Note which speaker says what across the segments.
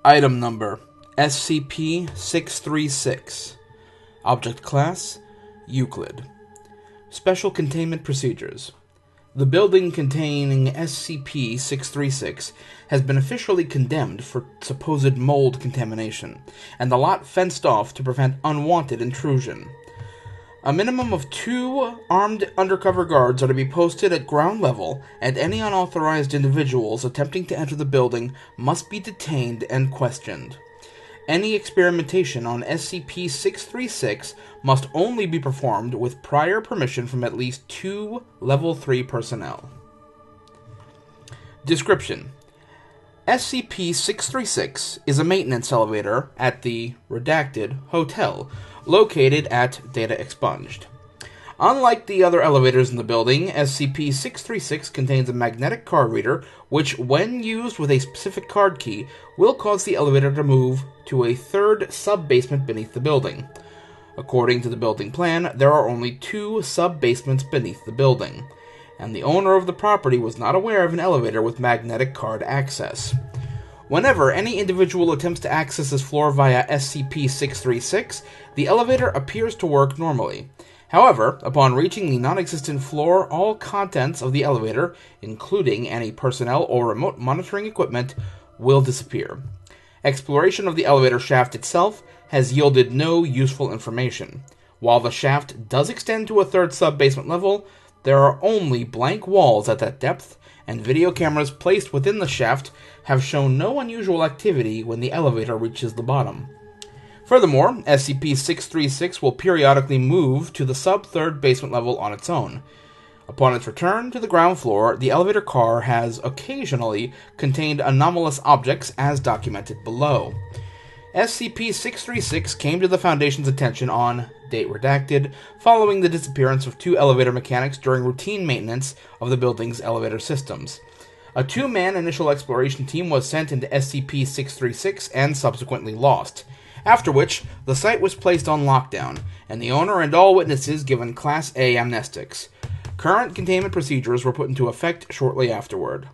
Speaker 1: Item Number SCP-636. Object Class Euclid. Special Containment Procedures. The building containing SCP-636 has been officially condemned for supposed mold contamination, and the lot fenced off to prevent unwanted intrusion. A minimum of 2 armed undercover guards are to be posted at ground level, and any unauthorized individuals attempting to enter the building must be detained and questioned. Any experimentation on SCP-636 must only be performed with prior permission from at least 2 Level 3 personnel. Description: SCP-636 is a maintenance elevator at the Redacted Hotel, located at Data Expunged. Unlike the other elevators in the building, SCP-636 contains a magnetic card reader, which, when used with a specific card key, will cause the elevator to move to a third sub-basement beneath the building. According to the building plan, there are only 2 sub-basements beneath the building, and the owner of the property was not aware of an elevator with magnetic card access. Whenever any individual attempts to access this floor via SCP-636, the elevator appears to work normally. However, upon reaching the non-existent floor, all contents of the elevator, including any personnel or remote monitoring equipment, will disappear. Exploration of the elevator shaft itself has yielded no useful information. While the shaft does extend to a third sub-basement level, there are only blank walls at that depth, and video cameras placed within the shaft have shown no unusual activity when the elevator reaches the bottom. Furthermore, SCP-636 will periodically move to the sub-third basement level on its own. Upon its return to the ground floor, the elevator car has occasionally contained anomalous objects as documented below. SCP-636 came to the Foundation's attention on date redacted, following the disappearance of 2 elevator mechanics during routine maintenance of the building's elevator systems. A 2-man initial exploration team was sent into SCP-636 and subsequently lost, after which the site was placed on lockdown, and the owner and all witnesses given Class A amnestics. Current containment procedures were put into effect shortly afterward.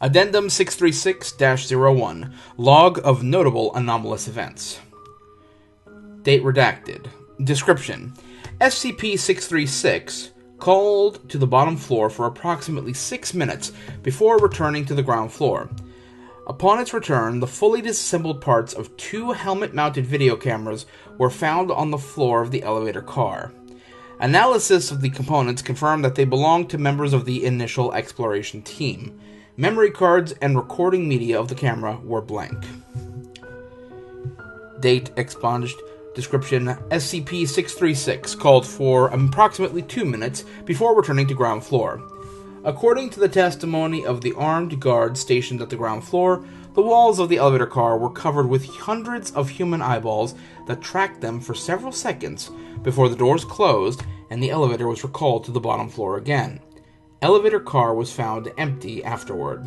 Speaker 1: Addendum 636-01, Log of Notable Anomalous Events. Date redacted. Description: SCP-636 called to the bottom floor for approximately 6 minutes before returning to the ground floor. Upon its return, the fully disassembled parts of 2 helmet-mounted video cameras were found on the floor of the elevator car. Analysis of the components confirmed that they belonged to members of the initial exploration team. Memory cards and recording media of the camera were blank. Date expunged. Description: SCP-636 called for approximately 2 minutes before returning to ground floor. According to the testimony of the armed guards stationed at the ground floor, the walls of the elevator car were covered with hundreds of human eyeballs that tracked them for several seconds before the doors closed and the elevator was recalled to the bottom floor again. Elevator car was found empty afterward.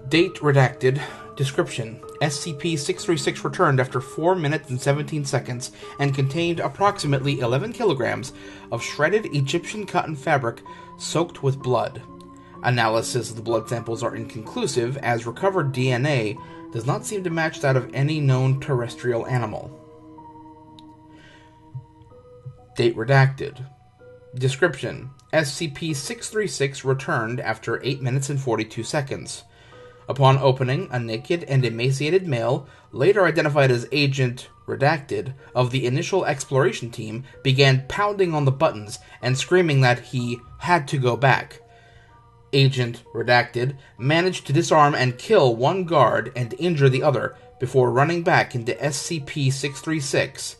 Speaker 1: Date redacted. Description: SCP-636 returned after 4 minutes and 17 seconds and contained approximately 11 kilograms of shredded Egyptian cotton fabric soaked with blood. Analysis of the blood samples are inconclusive, as recovered DNA does not seem to match that of any known terrestrial animal. Date redacted. Description: SCP-636 returned after 8 minutes and 42 seconds. Upon opening, a naked and emaciated male, later identified as Agent Redacted, of the initial exploration team, began pounding on the buttons and screaming that he had to go back. Agent Redacted managed to disarm and kill 1 guard and injure the other before running back into SCP-636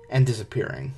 Speaker 1: and disappearing.